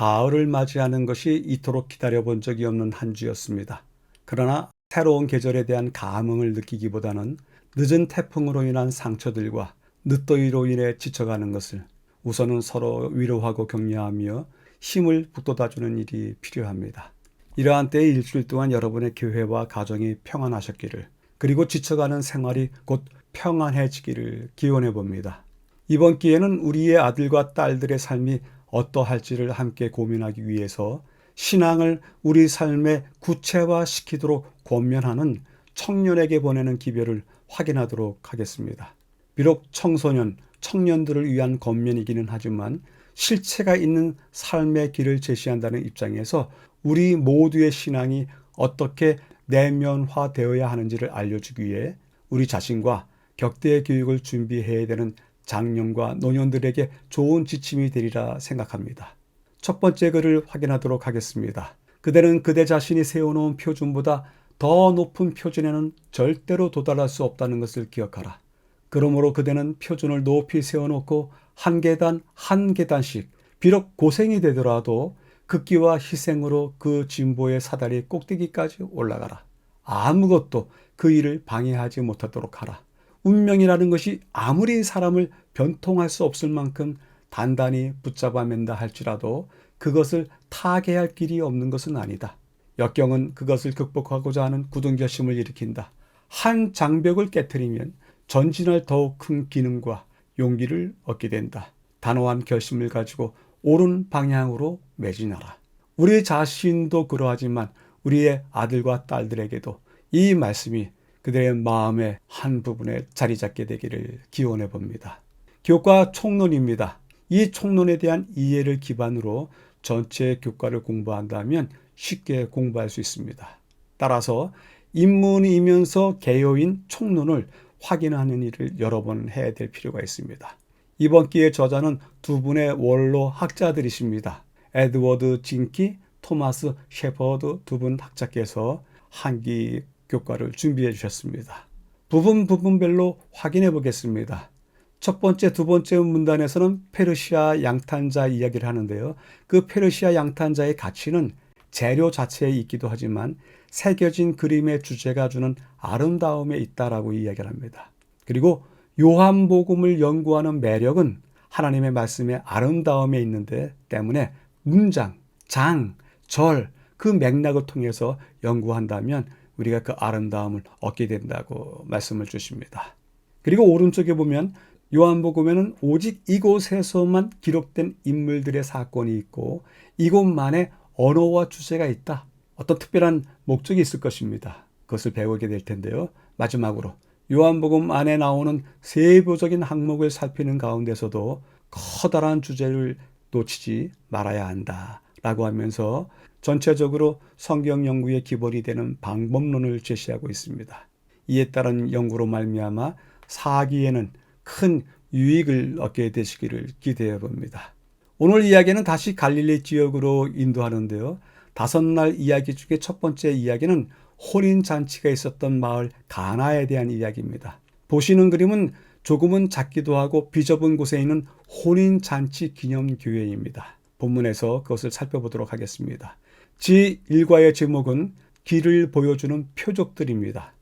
가을을 맞이하는 것이 이토록 기다려본 적이 없는 한 주였습니다. 그러나 새로운 계절에 대한 감흥을 느끼기보다는 늦은 태풍으로 인한 상처들과 늦더위로 인해 지쳐가는 것을 우선은 서로 위로하고 격려하며 힘을 북돋아주는 일이 필요합니다. 이러한 때에 일주일 동안 여러분의 교회와 가정이 평안하셨기를, 그리고 지쳐가는 생활이 곧 평안해지기를 기원해 봅니다. 이번 기회는 우리의 아들과 딸들의 삶이 어떠할지를 함께 고민하기 위해서 신앙을 우리 삶에 구체화시키도록 권면하는 청년에게 보내는 기별을 확인하도록 하겠습니다. 비록 청소년, 청년들을 위한 권면이기는 하지만 실체가 있는 삶의 길을 제시한다는 입장에서 우리 모두의 신앙이 어떻게 내면화되어야 하는지를 알려주기 위해 우리 자신과 격대 교육을 준비해야 되는 장년과 노년들에게 좋은 지침이 되리라 생각합니다. 첫 번째 글을 확인하도록 하겠습니다. 그대는 그대 자신이 세워놓은 표준보다 더 높은 표준에는 절대로 도달할 수 없다는 것을 기억하라. 그러므로 그대는 표준을 높이 세워놓고 한 계단 한 계단씩, 비록 고생이 되더라도 극기와 희생으로 그 진보의 사다리 꼭대기까지 올라가라. 아무것도 그 일을 방해하지 못하도록 하라. 운명이라는 것이 아무리 사람을 변통할 수 없을 만큼 단단히 붙잡아 맨다 할지라도 그것을 타개할 길이 없는 것은 아니다. 역경은 그것을 극복하고자 하는 굳은 결심을 일으킨다. 한 장벽을 깨트리면 전진할 더욱 큰 기능과 용기를 얻게 된다. 단호한 결심을 가지고 옳은 방향으로 매진하라. 우리 자신도 그러하지만 우리의 아들과 딸들에게도 이 말씀이 그들의 마음의 한 부분에 자리 잡게 되기를 기원해 봅니다. 교과 총론입니다. 이 총론에 대한 이해를 기반으로 전체 교과를 공부한다면 쉽게 공부할 수 있습니다. 따라서 입문이면서 개요인 총론을 확인하는 일을 여러 번 해야 될 필요가 있습니다. 이번 기회의 저자는 두 분의 원로 학자들이십니다. 에드워드 진키, 토마스 셰퍼드 두 분 학자께서 한기 교과를 준비해 주셨습니다. 부분별로 확인해 보겠습니다. 첫 번째, 두 번째 문단에서는 페르시아 양탄자 이야기를 하는데요. 그 페르시아 양탄자의 가치는 재료 자체에 있기도 하지만 새겨진 그림의 주제가 주는 아름다움에 있다라고 이야기를 합니다. 그리고 요한복음을 연구하는 매력은 하나님의 말씀의 아름다움에 있는데 때문에 문장, 장, 절, 그 맥락을 통해서 연구한다면 우리가 그 아름다움을 얻게 된다고 말씀을 주십니다. 그리고 오른쪽에 보면 요한복음에는 오직 이곳에서만 기록된 인물들의 사건이 있고 이곳만의 언어와 주제가 있다. 어떤 특별한 목적이 있을 것입니다. 그것을 배우게 될 텐데요. 마지막으로 요한복음 안에 나오는 세부적인 항목을 살피는 가운데서도 커다란 주제를 놓치지 말아야 한다 라고 하면서 전체적으로 성경 연구의 기본이 되는 방법론을 제시하고 있습니다. 이에 따른 연구로 말미암아 사기에는 큰 유익을 얻게 되시기를 기대해 봅니다. 오늘 이야기는 다시 갈릴리 지역으로 인도하는데요. 5날 이야기 중에 첫 번째 이야기는 혼인잔치가 있었던 마을 가나에 대한 이야기입니다. 보시는 그림은 조금은 작기도 하고 비좁은 곳에 있는 혼인잔치 기념교회입니다. 본문에서 그것을 살펴보도록 하겠습니다. 제1과의 제목은 길을 보여주는 표적들입니다.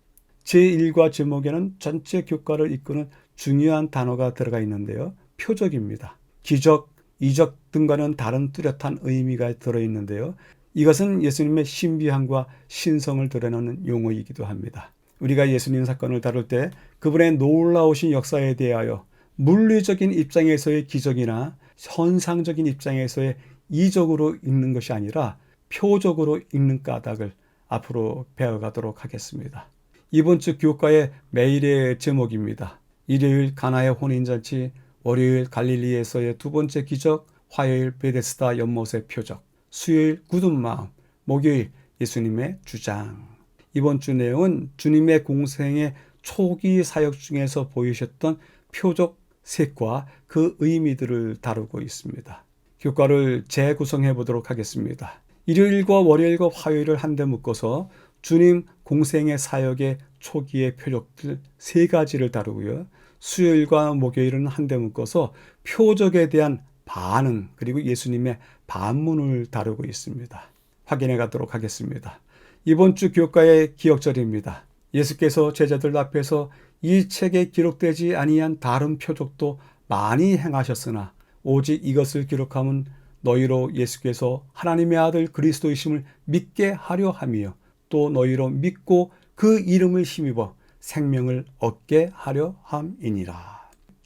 제1과 제목에는 전체 교과를 이끄는 중요한 단어가 들어가 있는데요. 표적입니다. 기적, 이적 등과는 다른 뚜렷한 의미가 들어있는데요. 이것은 예수님의 신비함과 신성을 드러내는 용어이기도 합니다. 우리가 예수님 사건을 다룰 때 그분의 놀라우신 역사에 대하여 물리적인 입장에서의 기적이나 현상적인 입장에서의 이적으로 읽는 것이 아니라 표적으로 읽는 까닭을 앞으로 배워가도록 하겠습니다. 이번 주 교과의 매일의 제목입니다. 일요일 가나의 혼인잔치, 월요일 갈릴리에서의 두 번째 기적, 화요일 베데스다 연못의 표적, 수요일 굳은 마음, 목요일 예수님의 주장. 이번 주 내용은 주님의 공생의 초기 사역 중에서 보이셨던 표적 색과 그 의미들을 다루고 있습니다. 교과를 재구성해 보도록 하겠습니다. 일요일과 월요일과 화요일을 한데 묶어서 주님 공생의 사역의 초기의 표적들 3가지를 다루고요. 수요일과 목요일은 한데 묶어서 표적에 대한 반응, 그리고 예수님의 반문을 다루고 있습니다. 확인해 가도록 하겠습니다. 이번 주 교과의 기억절입니다. 예수께서 제자들 앞에서 이 책에 기록되지 아니한 다른 표적도 많이 행하셨으나 오직 이것을 기록함은 너희로 예수께서 하나님의 아들 그리스도이심을 믿게 하려 함이요 또 너희로 믿고 그 이름을 힘입어 생명을 얻게 하려 함이니라.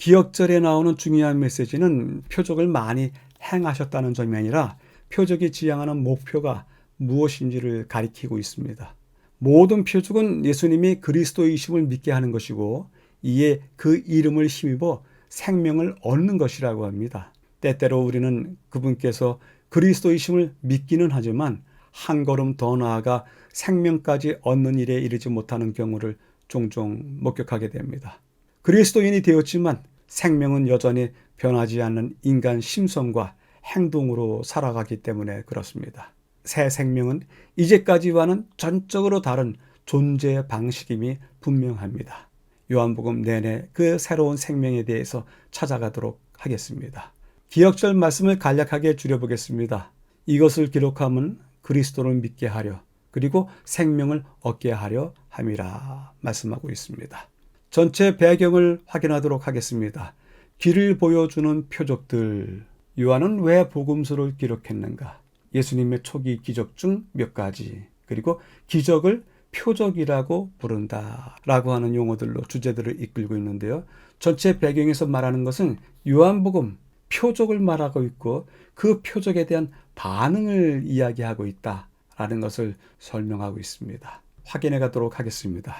기억절에 나오는 중요한 메시지는 표적을 많이 행하셨다는 점이 아니라 표적이 지향하는 목표가 무엇인지를 가리키고 있습니다. 모든 표적은 예수님이 그리스도이심을 믿게 하는 것이고 이에 그 이름을 힘입어 생명을 얻는 것이라고 합니다. 때때로 우리는 그분께서 그리스도이심을 믿기는 하지만 한 걸음 더 나아가 생명까지 얻는 일에 이르지 못하는 경우를 종종 목격하게 됩니다. 그리스도인이 되었지만 생명은 여전히 변하지 않는 인간 심성과 행동으로 살아가기 때문에 그렇습니다. 새 생명은 이제까지와는 전적으로 다른 존재 방식임이 분명합니다. 요한복음 내내 그 새로운 생명에 대해서 찾아가도록 하겠습니다. 기억절 말씀을 간략하게 줄여보겠습니다. 이것을 기록함은 그리스도를 믿게 하려 그리고 생명을 얻게 하려 함이라 말씀하고 있습니다. 전체 배경을 확인하도록 하겠습니다. 길을 보여주는 표적들. 요한은 왜 복음서를 기록했는가? 예수님의 초기 기적 중 몇 가지, 그리고 기적을 표적이라고 부른다라고 하는 용어들로 주제들을 이끌고 있는데요. 전체 배경에서 말하는 것은 요한복음 표적을 말하고 있고 그 표적에 대한 반응을 이야기하고 있다라는 것을 설명하고 있습니다. 확인해 가도록 하겠습니다.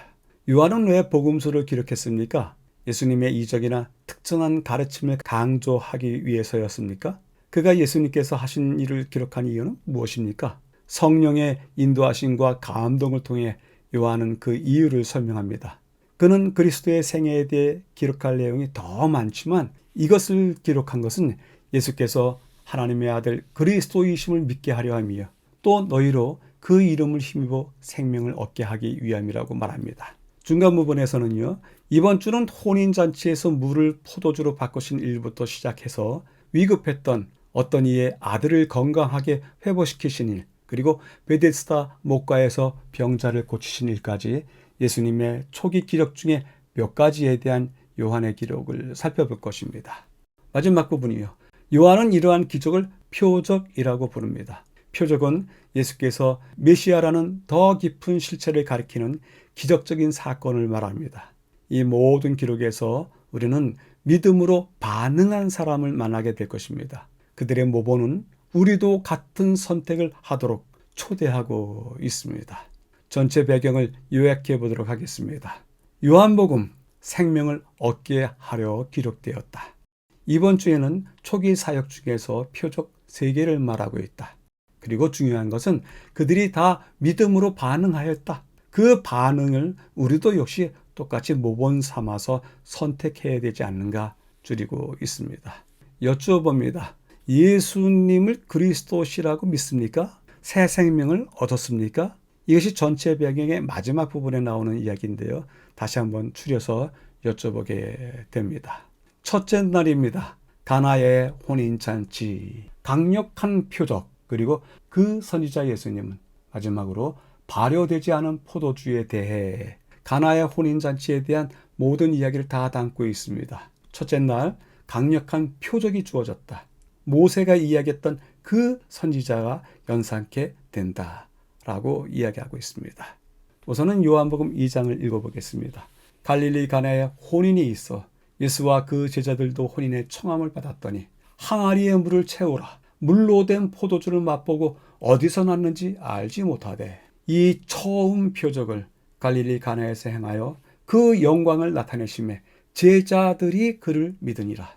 요한은 왜 복음서를 기록했습니까? 예수님의 이적이나 특정한 가르침을 강조하기 위해서였습니까? 그가 예수님께서 하신 일을 기록한 이유는 무엇입니까? 성령의 인도하심과 감동을 통해 요한은 그 이유를 설명합니다. 그는 그리스도의 생애에 대해 기록할 내용이 더 많지만 이것을 기록한 것은 예수께서 하나님의 아들 그리스도이심을 믿게 하려 함이요 또 너희로 그 이름을 힘입어 생명을 얻게 하기 위함이라고 말합니다. 중간 부분에서는요. 이번 주는 혼인잔치에서 물을 포도주로 바꾸신 일부터 시작해서 위급했던 어떤 이의 아들을 건강하게 회복시키신 일, 그리고 베데스다 목가에서 병자를 고치신 일까지 예수님의 초기 기록 중에 몇 가지에 대한 요한의 기록을 살펴볼 것입니다. 마지막 부분이요. 요한은 이러한 기적을 표적이라고 부릅니다. 표적은 예수께서 메시아라는 더 깊은 실체를 가리키는 기적적인 사건을 말합니다. 이 모든 기록에서 우리는 믿음으로 반응한 사람을 만나게 될 것입니다. 그들의 모범은 우리도 같은 선택을 하도록 초대하고 있습니다. 전체 배경을 요약해 보도록 하겠습니다. 요한복음 생명을 얻게 하려 기록되었다. 이번 주에는 초기 사역 중에서 표적 3개를 말하고 있다. 그리고 중요한 것은 그들이 다 믿음으로 반응하였다. 그 반응을 우리도 역시 똑같이 모범 삼아서 선택해야 되지 않는가 줄이고 있습니다. 여쭈어봅니다. 예수님을 그리스도시라고 믿습니까? 새 생명을 얻었습니까? 이것이 전체 배경의 마지막 부분에 나오는 이야기인데요. 다시 한번 추려서 여쭤보게 됩니다. 첫째 날입니다. 가나의 혼인잔치. 강력한 표적, 그리고 그 선지자 예수님은 마지막으로 발효되지 않은 포도주에 대해 가나의 혼인잔치에 대한 모든 이야기를 다 담고 있습니다. 첫째 날 강력한 표적이 주어졌다. 모세가 이야기했던 그 선지자가 연상케 된다라고 이야기하고 있습니다. 우선은 요한복음 2장을 읽어보겠습니다. 갈릴리 가나에 혼인이 있어 예수와 그 제자들도 혼인의 청함을 받았더니 항아리에 물을 채우라. 물로 된 포도주를 맛보고 어디서 났는지 알지 못하되 이 처음 표적을 갈릴리 가나에서 행하여 그 영광을 나타내심에 제자들이 그를 믿으니라.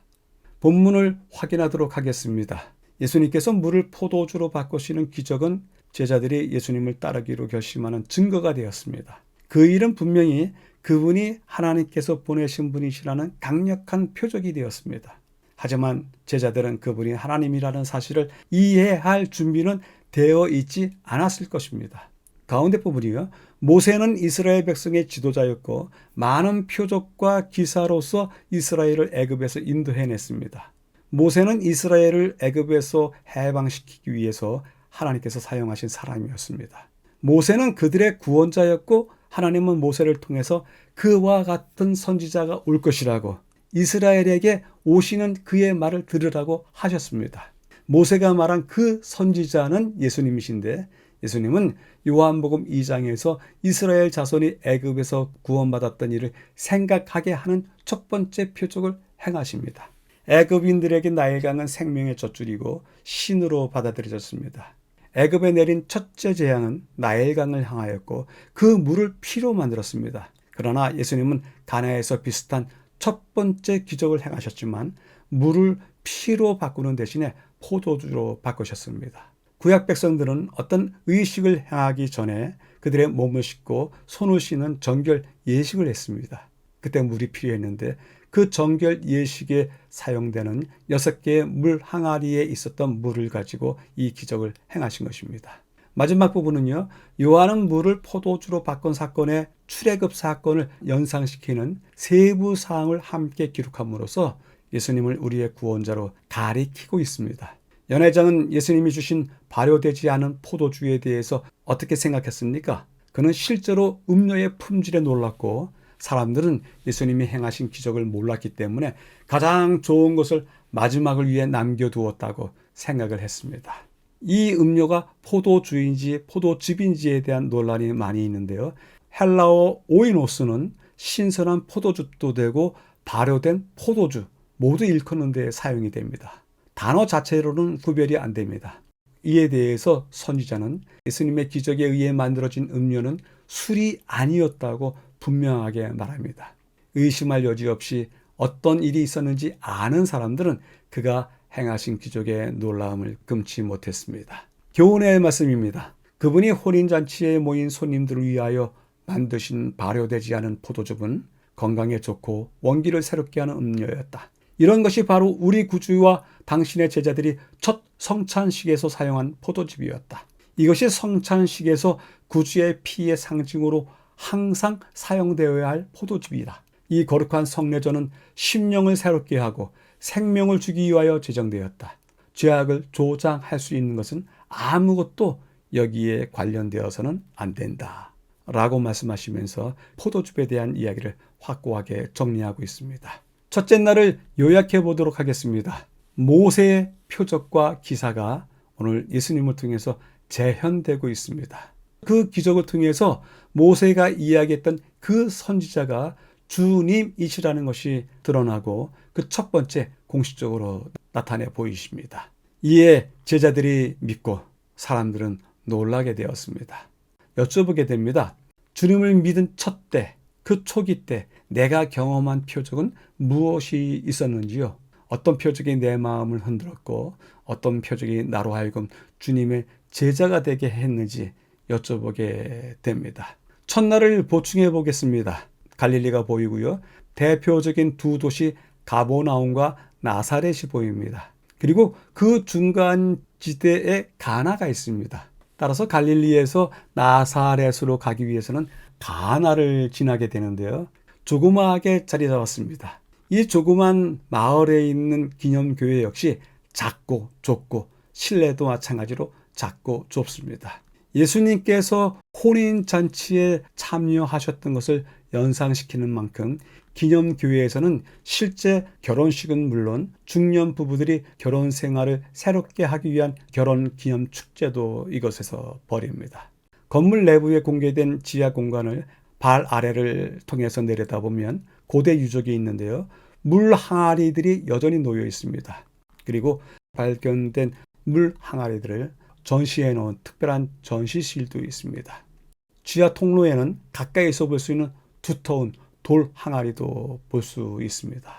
본문을 확인하도록 하겠습니다. 예수님께서 물을 포도주로 바꾸시는 기적은 제자들이 예수님을 따르기로 결심하는 증거가 되었습니다. 그 일은 분명히 그분이 하나님께서 보내신 분이시라는 강력한 표적이 되었습니다. 하지만 제자들은 그분이 하나님이라는 사실을 이해할 준비는 되어 있지 않았을 것입니다. 가운데 부분이요. 모세는 이스라엘 백성의 지도자였고 많은 표적과 기사로서 이스라엘을 애굽에서 인도해냈습니다. 모세는 이스라엘을 애굽에서 해방시키기 위해서 하나님께서 사용하신 사람이었습니다. 모세는 그들의 구원자였고 하나님은 모세를 통해서 그와 같은 선지자가 올 것이라고 이스라엘에게 오시는 그의 말을 들으라고 하셨습니다. 모세가 말한 그 선지자는 예수님이신데 예수님은 요한복음 2장에서 이스라엘 자손이 애굽에서 구원받았던 일을 생각하게 하는 첫 번째 표적을 행하십니다. 애굽인들에게 나일강은 생명의 젖줄이고 신으로 받아들여졌습니다. 애굽에 내린 첫째 재앙은 나일강을 향하였고 그 물을 피로 만들었습니다. 그러나 예수님은 가나에서 비슷한 첫 번째 기적을 행하셨지만 물을 피로 바꾸는 대신에 포도주로 바꾸셨습니다. 구약 백성들은 어떤 의식을 행하기 전에 그들의 몸을 씻고 손을 씻는 정결 예식을 했습니다. 그때 물이 필요했는데 그 정결 예식에 사용되는 6개의 물 항아리에 있었던 물을 가지고 이 기적을 행하신 것입니다. 마지막 부분은요. 요한은 물을 포도주로 바꾼 사건의 출애굽 사건을 연상시키는 세부 사항을 함께 기록함으로써 예수님을 우리의 구원자로 가리키고 있습니다. 연회장은 예수님이 주신 발효되지 않은 포도주에 대해서 어떻게 생각했습니까? 그는 실제로 음료의 품질에 놀랐고 사람들은 예수님이 행하신 기적을 몰랐기 때문에 가장 좋은 것을 마지막을 위해 남겨두었다고 생각을 했습니다. 이 음료가 포도주인지 포도즙인지에 대한 논란이 많이 있는데요. 헬라어 오이노스는 신선한 포도즙도 되고 발효된 포도주 모두 일컫는 데 사용이 됩니다. 단어 자체로는 구별이 안 됩니다. 이에 대해서 선지자는 예수님의 기적에 의해 만들어진 음료는 술이 아니었다고 분명하게 말합니다. 의심할 여지 없이 어떤 일이 있었는지 아는 사람들은 그가 행하신 기적의 놀라움을 금치 못했습니다. 교훈의 말씀입니다. 그분이 혼인잔치에 모인 손님들을 위하여 만드신 발효되지 않은 포도즙은 건강에 좋고 원기를 새롭게 하는 음료였다. 이런 것이 바로 우리 구주와 당신의 제자들이 첫 성찬식에서 사용한 포도즙이었다. 이것이 성찬식에서 구주의 피의 상징으로 항상 사용되어야 할 포도즙이다. 이 거룩한 성례전은 심령을 새롭게 하고 생명을 주기 위하여 제정되었다. 죄악을 조장할 수 있는 것은 아무것도 여기에 관련되어서는 안 된다. 라고 말씀하시면서 포도즙에 대한 이야기를 확고하게 정리하고 있습니다. 첫째 날을 요약해 보도록 하겠습니다. 모세의 표적과 기사가 오늘 예수님을 통해서 재현되고 있습니다. 그 기적을 통해서 모세가 이야기했던 그 선지자가 주님이시라는 것이 드러나고 그 첫 번째 공식적으로 나타내 보이십니다. 이에 제자들이 믿고 사람들은 놀라게 되었습니다. 여쭤보게 됩니다. 주님을 믿은 첫 때, 그 초기 때 내가 경험한 표적은 무엇이 있었는지요? 어떤 표적이 내 마음을 흔들었고 어떤 표적이 나로 하여금 주님의 제자가 되게 했는지 여쭤보게 됩니다. 첫날을 보충해 보겠습니다. 갈릴리가 보이고요. 대표적인 두 도시 가버나움과 나사렛이 보입니다. 그리고 그 중간 지대에 가나가 있습니다. 따라서 갈릴리에서 나사렛으로 가기 위해서는 가나를 지나게 되는데요. 조그마하게 자리 잡았습니다. 이 조그만 마을에 있는 기념교회 역시 작고 좁고 실내도 마찬가지로 작고 좁습니다. 예수님께서 혼인잔치에 참여하셨던 것을 연상시키는 만큼 기념교회에서는 실제 결혼식은 물론 중년 부부들이 결혼 생활을 새롭게 하기 위한 결혼 기념 축제도 이곳에서 벌입니다. 건물 내부에 공개된 지하 공간을 발 아래를 통해서 내려다보면 고대 유적이 있는데요. 물 항아리들이 여전히 놓여 있습니다. 그리고 발견된 물 항아리들을 전시해 놓은 특별한 전시실도 있습니다. 지하 통로에는 가까이서 볼 수 있는 두터운 돌 항아리도 볼 수 있습니다.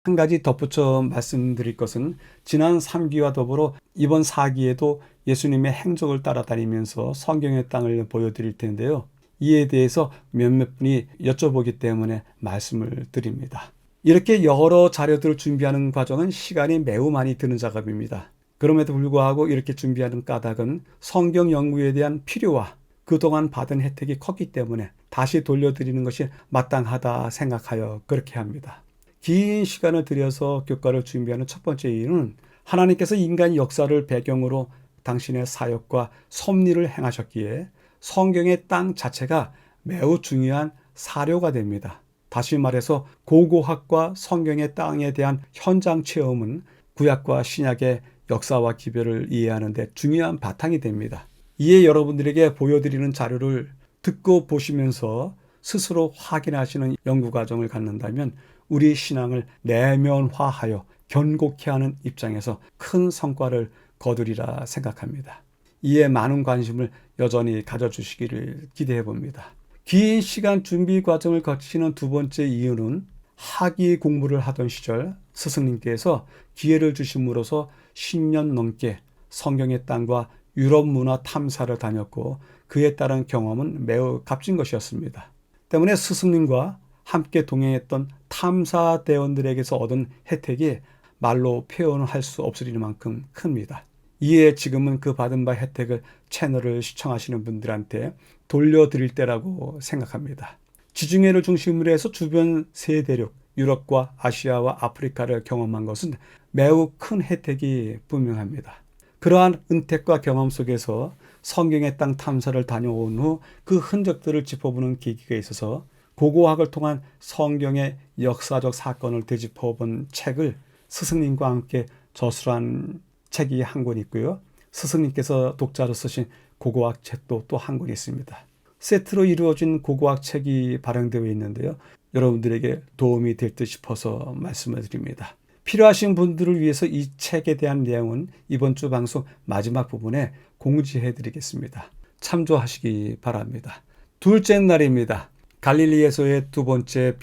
한 가지 덧붙여 말씀드릴 것은 지난 3기와 더불어 이번 4기에도 예수님의 행적을 따라다니면서 성경의 땅을 보여드릴 텐데요. 이에 대해서 몇몇 분이 여쭤보기 때문에 말씀을 드립니다. 이렇게 여러 자료들을 준비하는 과정은 시간이 매우 많이 드는 작업입니다. 그럼에도 불구하고 이렇게 준비하는 까닭은 성경 연구에 대한 필요와 그동안 받은 혜택이 컸기 때문에 다시 돌려드리는 것이 마땅하다 생각하여 그렇게 합니다. 긴 시간을 들여서 교과를 준비하는 첫 번째 이유는 하나님께서 인간 역사를 배경으로 당신의 사역과 섭리를 행하셨기에 성경의 땅 자체가 매우 중요한 사료가 됩니다. 다시 말해서 고고학과 성경의 땅에 대한 현장 체험은 구약과 신약의 역사와 기별을 이해하는 데 중요한 바탕이 됩니다. 이에 여러분들에게 보여드리는 자료를 듣고 보시면서 스스로 확인하시는 연구 과정을 갖는다면 우리 신앙을 내면화하여 견고케 하는 입장에서 큰 성과를 거두리라 생각합니다. 이에 많은 관심을 여전히 가져주시기를 기대해 봅니다. 긴 시간 준비 과정을 거치는 두 번째 이유는 학위 공부를 하던 시절 스승님께서 기회를 주심으로써 10년 넘게 성경의 땅과 유럽 문화 탐사를 다녔고 그에 따른 경험은 매우 값진 것이었습니다. 때문에 스승님과 함께 동행했던 탐사대원들에게서 얻은 혜택이 말로 표현할 수 없으리만큼 큽니다. 이에 지금은 그 받은 바 혜택을 채널을 시청하시는 분들한테 돌려드릴 때라고 생각합니다. 지중해를 중심으로 해서 주변 세 대륙, 유럽과 아시아와 아프리카를 경험한 것은 매우 큰 혜택이 분명합니다. 그러한 은택과 경험 속에서 성경의 땅 탐사를 다녀온 후 그 흔적들을 짚어보는 계기가 있어서 고고학을 통한 성경의 역사적 사건을 되짚어본 책을 스승님과 함께 저술한 책이 한 권 있고요. 스승님께서 독자로 쓰신 고고학 책도 또 한 권 있습니다. 세트로 이루어진 고고학 책이 발행되어 있는데요. 여러분들에게 도움이 될 듯 싶어서 말씀을 드립니다. 필요하신 분들을 위해서 이 책에 대한 내용은 이번 주 방송 마지막 부분에 공지해 드리겠습니다. 참조하시기 바랍니다. 둘째 날입니다. 갈릴리에서의 두 번째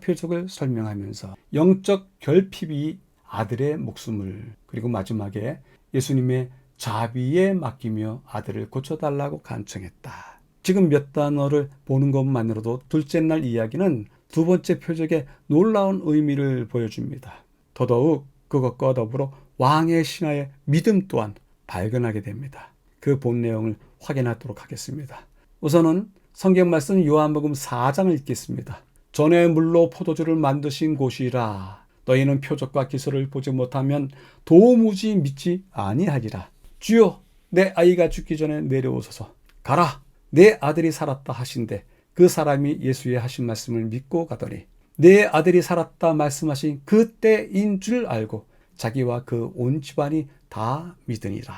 표적을 설명하면서 영적 결핍이 아들의 목숨을, 그리고 마지막에 예수님의 자비에 맡기며 아들을 고쳐달라고 간청했다. 지금 몇 단어를 보는 것만으로도 둘째 날 이야기는 두 번째 표적의 놀라운 의미를 보여줍니다. 더더욱 그것과 더불어 왕의 신하의 믿음 또한 발견하게 됩니다. 그 본 내용을 확인하도록 하겠습니다. 우선은 성경 말씀 요한복음 4장을 읽겠습니다. 전에 물로 포도주를 만드신 곳이라. 너희는 표적과 기술을 보지 못하면 도무지 믿지 아니하리라. 주여, 내 아이가 죽기 전에 내려오소서. 가라, 내 아들이 살았다 하신대 그 사람이 예수의 하신 말씀을 믿고 가더니 내 아들이 살았다 말씀하신 그때인 줄 알고 자기와 그 온 집안이 다 믿으니라.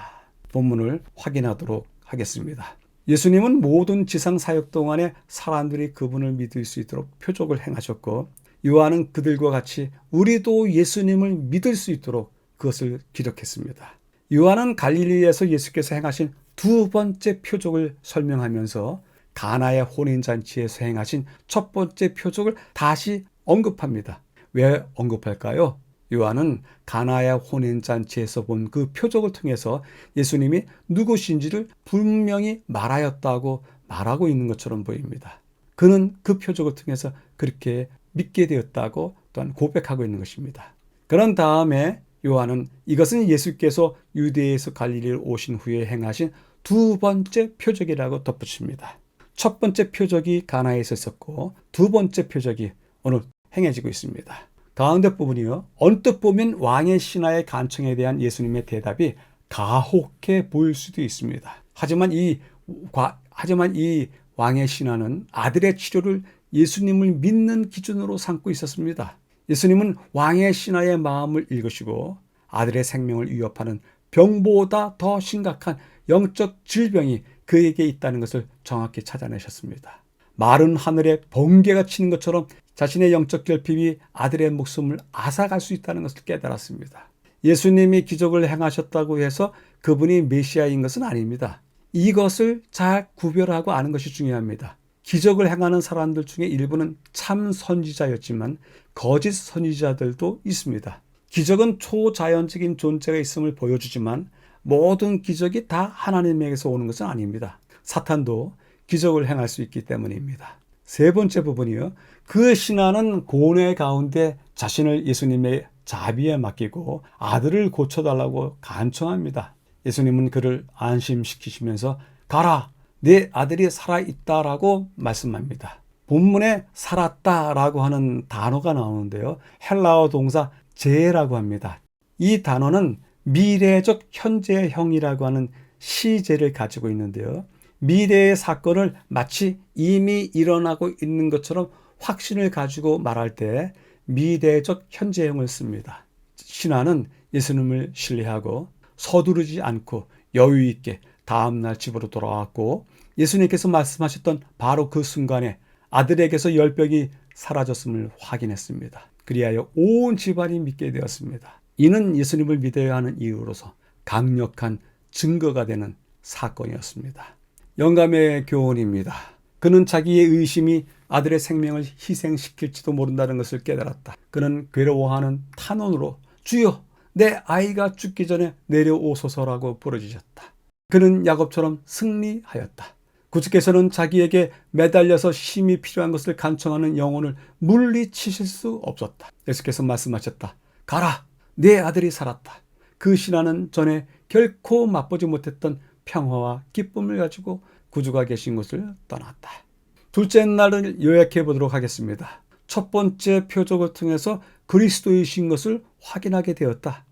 본문을 확인하도록 하겠습니다. 예수님은 모든 지상 사역 동안에 사람들이 그분을 믿을 수 있도록 표적을 행하셨고 요한은 그들과 같이 우리도 예수님을 믿을 수 있도록 그것을 기록했습니다. 요한은 갈릴리에서 예수께서 행하신 두 번째 표적을 설명하면서 가나의 혼인잔치에서 행하신 첫 번째 표적을 다시 언급합니다. 왜 언급할까요? 요한은 가나의 혼인잔치에서 본 그 표적을 통해서 예수님이 누구신지를 분명히 말하였다고 말하고 있는 것처럼 보입니다. 그는 그 표적을 통해서 그렇게 믿게 되었다고 또한 고백하고 있는 것입니다. 그런 다음에 요한은 이것은 예수께서 유대에서 갈릴리로 오신 후에 행하신 두 번째 표적이라고 덧붙입니다. 첫 번째 표적이 가나에서 있었고 두 번째 표적이 오늘 행해지고 있습니다. 가운데 부분이요. 언뜻 보면 왕의 신하의 간청에 대한 예수님의 대답이 가혹해 보일 수도 있습니다. 하지만 이 왕의 신하는 아들의 치료를 예수님을 믿는 기준으로 삼고 있었습니다. 예수님은 왕의 신하의 마음을 읽으시고 아들의 생명을 위협하는 병보다 더 심각한 영적 질병이 그에게 있다는 것을 정확히 찾아내셨습니다. 마른 하늘에 번개가 치는 것처럼 자신의 영적 결핍이 아들의 목숨을 앗아갈 수 있다는 것을 깨달았습니다. 예수님이 기적을 행하셨다고 해서 그분이 메시아인 것은 아닙니다. 이것을 잘 구별하고 아는 것이 중요합니다. 기적을 행하는 사람들 중에 일부는 참 선지자였지만 거짓 선지자들도 있습니다. 기적은 초자연적인 존재가 있음을 보여주지만 모든 기적이 다 하나님에게서 오는 것은 아닙니다. 사탄도 기적을 행할 수 있기 때문입니다. 세 번째 부분이요. 그 신하는 고뇌 가운데 자신을 예수님의 자비에 맡기고 아들을 고쳐달라고 간청합니다. 예수님은 그를 안심시키시면서 가라, 내 아들이 살아있다라고 말씀합니다. 본문에 살았다라고 하는 단어가 나오는데요. 헬라어 동사 제라고 합니다. 이 단어는 미래적 현재형이라고 하는 시제를 가지고 있는데요. 미래의 사건을 마치 이미 일어나고 있는 것처럼 확신을 가지고 말할 때 미래적 현재형을 씁니다. 신하는 예수님을 신뢰하고 서두르지 않고 여유 있게 다음날 집으로 돌아왔고, 예수님께서 말씀하셨던 바로 그 순간에 아들에게서 열병이 사라졌음을 확인했습니다. 그리하여 온 집안이 믿게 되었습니다. 이는 예수님을 믿어야 하는 이유로서 강력한 증거가 되는 사건이었습니다. 영감의 교훈입니다. 그는 자기의 의심이 아들의 생명을 희생시킬지도 모른다는 것을 깨달았다. 그는 괴로워하는 탄원으로 주여 내 아이가 죽기 전에 내려오소서라고 부르짖었다. 그는 야곱처럼 승리하였다. 구주께서는 자기에게 매달려서 힘이 필요한 것을 간청하는 영혼을 물리치실 수 없었다. 예수께서 말씀하셨다. 가라, 내 아들이 살았다. 그 신하는 전에 결코 맛보지 못했던 평화와 기쁨을 가지고 구주가 계신 곳을 떠났다. 둘째 날을 요약해 보도록 하겠습니다. 첫 번째 표적을 통해서 그리스도이신 것을 확인하게 되었다.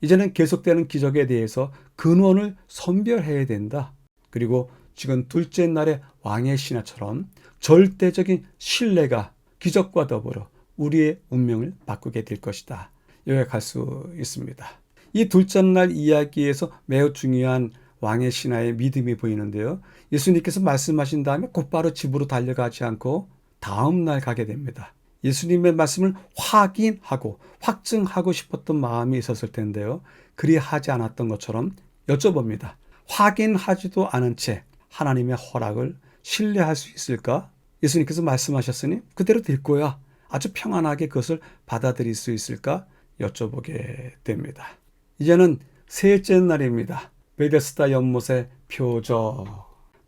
이제는 계속되는 기적에 대해서 근원을 선별해야 된다. 그리고 지금 둘째 날의 왕의 신하처럼 절대적인 신뢰가 기적과 더불어 우리의 운명을 바꾸게 될 것이다. 요약할 수 있습니다. 이 둘째 날 이야기에서 매우 중요한 왕의 신하의 믿음이 보이는데요. 예수님께서 말씀하신 다음에 곧바로 집으로 달려가지 않고 다음 날 가게 됩니다. 예수님의 말씀을 확인하고 확증하고 싶었던 마음이 있었을 텐데요. 그리하지 않았던 것처럼 여쭤봅니다. 확인하지도 않은 채 하나님의 허락을 신뢰할 수 있을까? 예수님께서 말씀하셨으니 그대로 될 거야. 아주 평안하게 그것을 받아들일 수 있을까? 여쭤보게 됩니다. 이제는 셋째 날입니다. 베데스다 연못의 표적.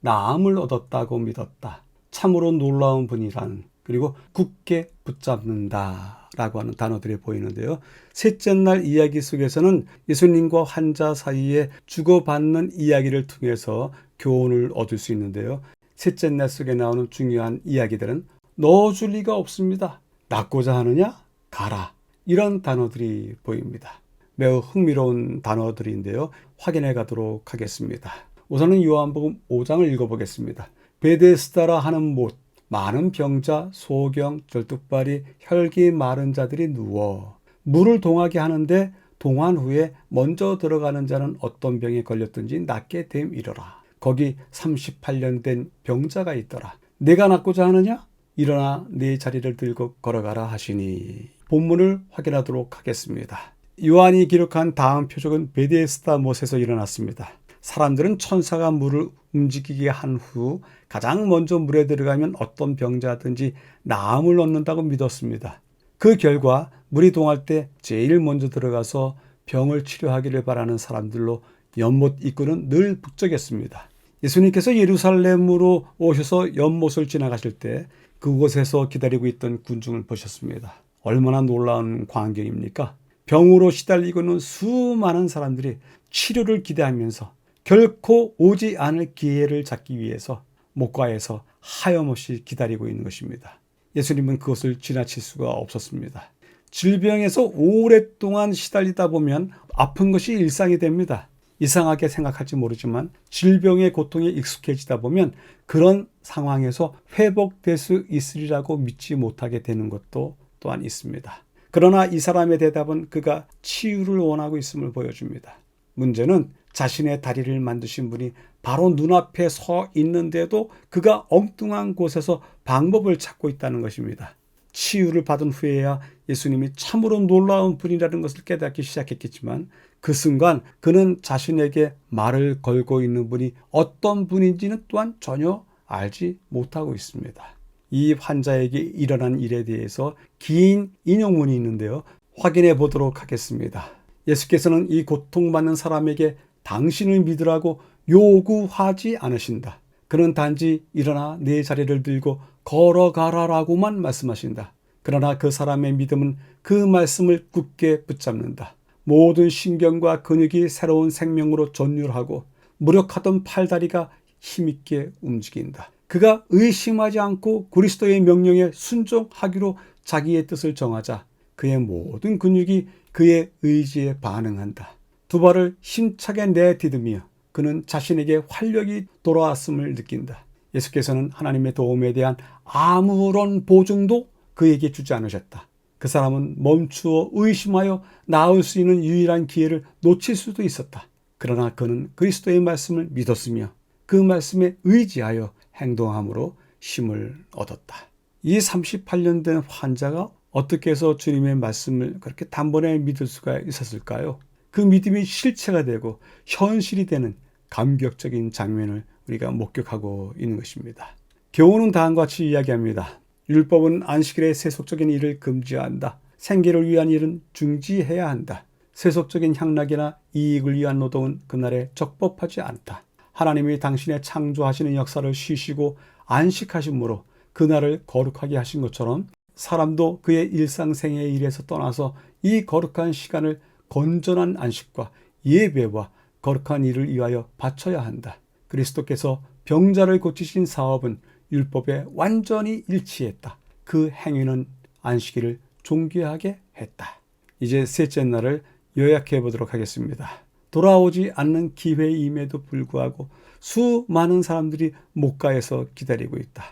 나음을 얻었다고 믿었다. 참으로 놀라운 분이란, 그리고 굳게 붙잡는다 라고 하는 단어들이 보이는데요. 셋째 날 이야기 속에서는 예수님과 환자 사이에 주고받는 이야기를 통해서 교훈을 얻을 수 있는데요. 셋째 날 속에 나오는 중요한 이야기들은 넣어줄 리가 없습니다. 낫고자 하느냐? 가라. 이런 단어들이 보입니다. 매우 흥미로운 단어들인데요. 확인해 가도록 하겠습니다. 우선은 요한복음 5장을 읽어보겠습니다. 베데스다라 하는 못, 많은 병자, 소경, 절뚝발이, 혈기 마른 자들이 누워 물을 동하게 하는데 동한 후에 먼저 들어가는 자는 어떤 병에 걸렸든지 낫게 됨이러라. 거기 38년 된 병자가 있더라. 내가 낫고자 하느냐? 일어나 네 자리를 들고 걸어가라 하시니. 본문을 확인하도록 하겠습니다. 요한이 기록한 다음 표적은 베데스다 못에서 일어났습니다. 사람들은 천사가 물을 움직이게 한 후 가장 먼저 물에 들어가면 어떤 병자든지 나음을 얻는다고 믿었습니다. 그 결과 물이 동할 때 제일 먼저 들어가서 병을 치료하기를 바라는 사람들로 연못 입구는 늘 북적였습니다. 예수님께서 예루살렘으로 오셔서 연못을 지나가실 때 그곳에서 기다리고 있던 군중을 보셨습니다. 얼마나 놀라운 광경입니까? 병으로 시달리고 있는 수많은 사람들이 치료를 기대하면서 결코 오지 않을 기회를 잡기 위해서 목가에서 하염없이 기다리고 있는 것입니다. 예수님은 그것을 지나칠 수가 없었습니다. 질병에서 오랫동안 시달리다 보면 아픈 것이 일상이 됩니다. 이상하게 생각할지 모르지만 질병의 고통에 익숙해지다 보면 그런 상황에서 회복될 수 있으리라고 믿지 못하게 되는 것도 또한 있습니다. 그러나 이 사람의 대답은 그가 치유를 원하고 있음을 보여줍니다. 문제는 자신의 다리를 만드신 분이 바로 눈앞에 서 있는데도 그가 엉뚱한 곳에서 방법을 찾고 있다는 것입니다. 치유를 받은 후에야 예수님이 참으로 놀라운 분이라는 것을 깨닫기 시작했겠지만 그 순간 그는 자신에게 말을 걸고 있는 분이 어떤 분인지는 또한 전혀 알지 못하고 있습니다. 이 환자에게 일어난 일에 대해서 긴 인용문이 있는데요. 확인해 보도록 하겠습니다. 예수께서는 이 고통받는 사람에게 당신을 믿으라고 요구하지 않으신다. 그는 단지 일어나 네 자리를 들고 걸어가라라고만 말씀하신다. 그러나 그 사람의 믿음은 그 말씀을 굳게 붙잡는다. 모든 신경과 근육이 새로운 생명으로 전율하고 무력하던 팔다리가 힘있게 움직인다. 그가 의심하지 않고 그리스도의 명령에 순종하기로 자기의 뜻을 정하자 그의 모든 근육이 그의 의지에 반응한다. 두 발을 힘차게 내디디며 그는 자신에게 활력이 돌아왔음을 느낀다. 예수께서는 하나님의 도움에 대한 아무런 보증도 그에게 주지 않으셨다. 그 사람은 멈추어 의심하여 나을 수 있는 유일한 기회를 놓칠 수도 있었다. 그러나 그는 그리스도의 말씀을 믿었으며 그 말씀에 의지하여 행동함으로 힘을 얻었다. 이 38년 된 환자가 어떻게 해서 주님의 말씀을 그렇게 단번에 믿을 수가 있었을까요? 그 믿음이 실체가 되고 현실이 되는 감격적인 장면을 우리가 목격하고 있는 것입니다. 교훈은 다음과 같이 이야기합니다. 율법은 안식일의 세속적인 일을 금지한다. 생계를 위한 일은 중지해야 한다. 세속적인 향락이나 이익을 위한 노동은 그날에 적법하지 않다. 하나님이 당신의 창조하시는 역사를 쉬시고 안식하심으로 그날을 거룩하게 하신 것처럼 사람도 그의 일상생의 일에서 떠나서 이 거룩한 시간을 건전한 안식과 예배와 거룩한 일을 위하여 바쳐야 한다. 그리스도께서 병자를 고치신 사업은 율법에 완전히 일치했다. 그 행위는 안식일을 존귀하게 했다. 이제 셋째 날을 요약해 보도록 하겠습니다. 돌아오지 않는 기회임에도 불구하고 수많은 사람들이 목가에서 기다리고 있다.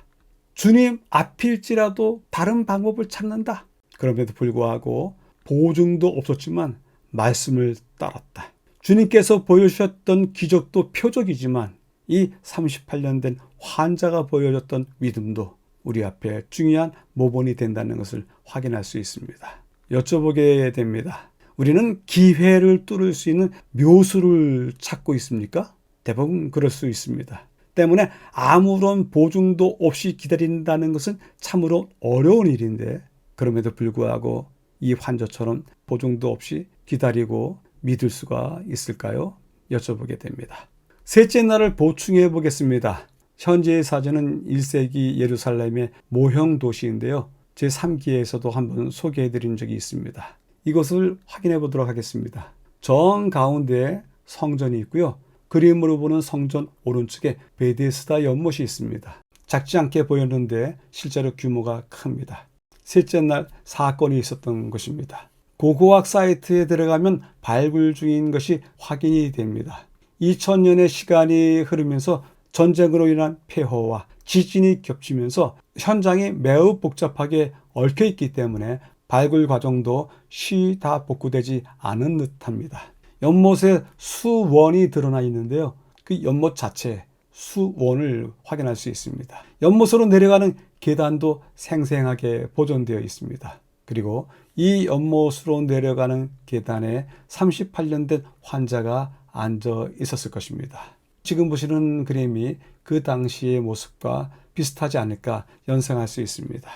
주님 앞일지라도 다른 방법을 찾는다. 그럼에도 불구하고 보증도 없었지만 말씀을 따랐다. 주님께서 보여주셨던 기적도 표적이지만 이 38년 된 환자가 보여줬던 믿음도 우리 앞에 중요한 모본이 된다는 것을 확인할 수 있습니다. 여쭤보게 됩니다. 우리는 기회를 뚫을 수 있는 묘수를 찾고 있습니까? 대부분 그럴 수 있습니다. 때문에 아무런 보증도 없이 기다린다는 것은 참으로 어려운 일인데 그럼에도 불구하고 이 환자처럼 보증도 없이 기다리고 믿을 수가 있을까요? 여쭤보게 됩니다. 셋째 날을 보충해 보겠습니다. 현재의 사전은 1세기 예루살렘의 모형 도시인데요. 제3기에서도 한번 소개해 드린 적이 있습니다. 이것을 확인해 보도록 하겠습니다. 정 가운데 성전이 있고요. 그림으로 보는 성전 오른쪽에 베데스다 연못이 있습니다. 작지 않게 보였는데 실제로 규모가 큽니다. 셋째 날 사건이 있었던 것입니다. 고고학 사이트에 들어가면 발굴 중인 것이 확인이 됩니다. 2000년의 시간이 흐르면서 전쟁으로 인한 폐허와 지진이 겹치면서 현장이 매우 복잡하게 얽혀있기 때문에 발굴 과정도 쉬이 다 복구되지 않은 듯합니다. 연못에 수원이 드러나 있는데요. 그 연못 자체에 수원을 확인할 수 있습니다. 연못으로 내려가는 계단도 생생하게 보존되어 있습니다. 그리고 이 연못으로 내려가는 계단에 38년 된 환자가 앉아 있었을 것입니다. 지금 보시는 그림이 그 당시의 모습과 비슷하지 않을까 연상할 수 있습니다.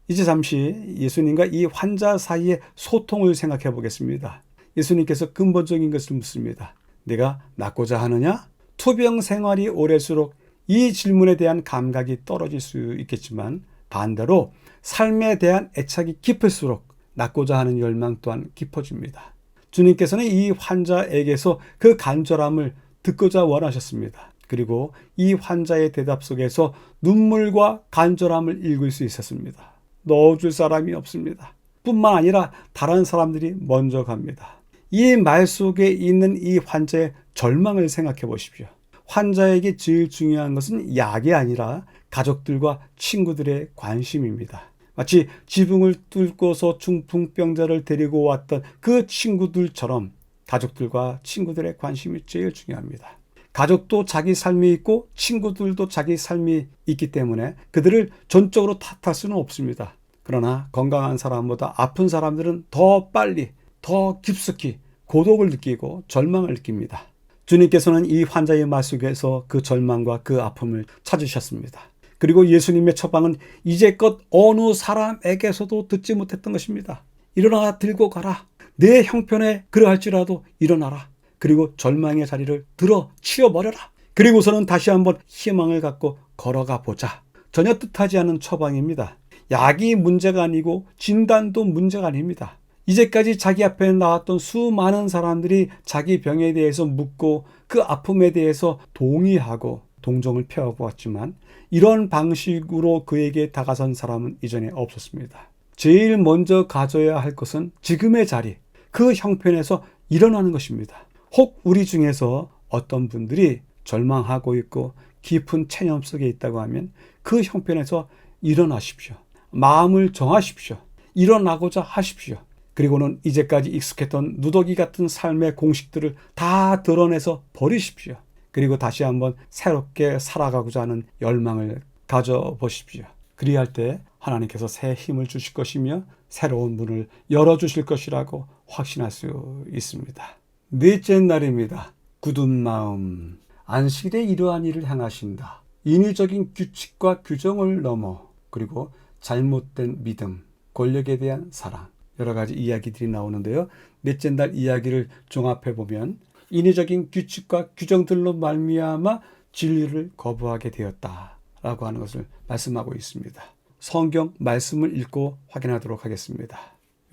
이제 잠시 예수님과 이 환자 사이의 소통을 생각해 보겠습니다. 예수님께서 근본적인 것을 묻습니다. 내가 낫고자 하느냐? 투병 생활이 오래수록 이 질문에 대한 감각이 떨어질 수 있겠지만 반대로 삶에 대한 애착이 깊을수록 낫고자 하는 열망 또한 깊어집니다. 주님께서는 이 환자에게서 그 간절함을 듣고자 원하셨습니다. 그리고 이 환자의 대답 속에서 눈물과 간절함을 읽을 수 있었습니다. 넣어줄 사람이 없습니다. 뿐만 아니라 다른 사람들이 먼저 갑니다. 이 말 속에 있는 이 환자의 절망을 생각해 보십시오. 환자에게 제일 중요한 것은 약이 아니라 가족들과 친구들의 관심입니다. 마치 지붕을 뚫고서 중풍병자를 데리고 왔던 그 친구들처럼 가족들과 친구들의 관심이 제일 중요합니다. 가족도 자기 삶이 있고 친구들도 자기 삶이 있기 때문에 그들을 전적으로 탓할 수는 없습니다. 그러나 건강한 사람보다 아픈 사람들은 더 빨리, 더 깊숙이 고독을 느끼고 절망을 느낍니다. 주님께서는 이 환자의 말 속에서 그 절망과 그 아픔을 찾으셨습니다. 그리고 예수님의 처방은 이제껏 어느 사람에게서도 듣지 못했던 것입니다. 일어나 들고 가라. 내 형편에 그러할지라도 일어나라. 그리고 절망의 자리를 들어 치워버려라. 그리고서는 다시 한번 희망을 갖고 걸어가 보자. 전혀 뜻하지 않은 처방입니다. 약이 문제가 아니고 진단도 문제가 아닙니다. 이제까지 자기 앞에 나왔던 수많은 사람들이 자기 병에 대해서 묻고 그 아픔에 대해서 동의하고 동정을 표하고 왔지만 이런 방식으로 그에게 다가선 사람은 이전에 없었습니다. 제일 먼저 가져야 할 것은 지금의 자리, 그 형편에서 일어나는 것입니다. 혹 우리 중에서 어떤 분들이 절망하고 있고 깊은 체념 속에 있다고 하면 그 형편에서 일어나십시오. 마음을 정하십시오. 일어나고자 하십시오. 그리고는 이제까지 익숙했던 누더기 같은 삶의 공식들을 다 드러내서 버리십시오. 그리고 다시 한번 새롭게 살아가고자 하는 열망을 가져보십시오. 그리할 때 하나님께서 새 힘을 주실 것이며 새로운 문을 열어주실 것이라고 확신할 수 있습니다. 넷째 날입니다. 굳은 마음. 안식일에 이러한 일을 행하신다. 인위적인 규칙과 규정을 넘어 그리고 잘못된 믿음, 권력에 대한 사랑, 여러 가지 이야기들이 나오는데요. 넷째 날 이야기를 종합해 보면 인위적인 규칙과 규정들로 말미암아 진리를 거부하게 되었다라고 하는 것을 말씀하고 있습니다. 성경 말씀을 읽고 확인하도록 하겠습니다.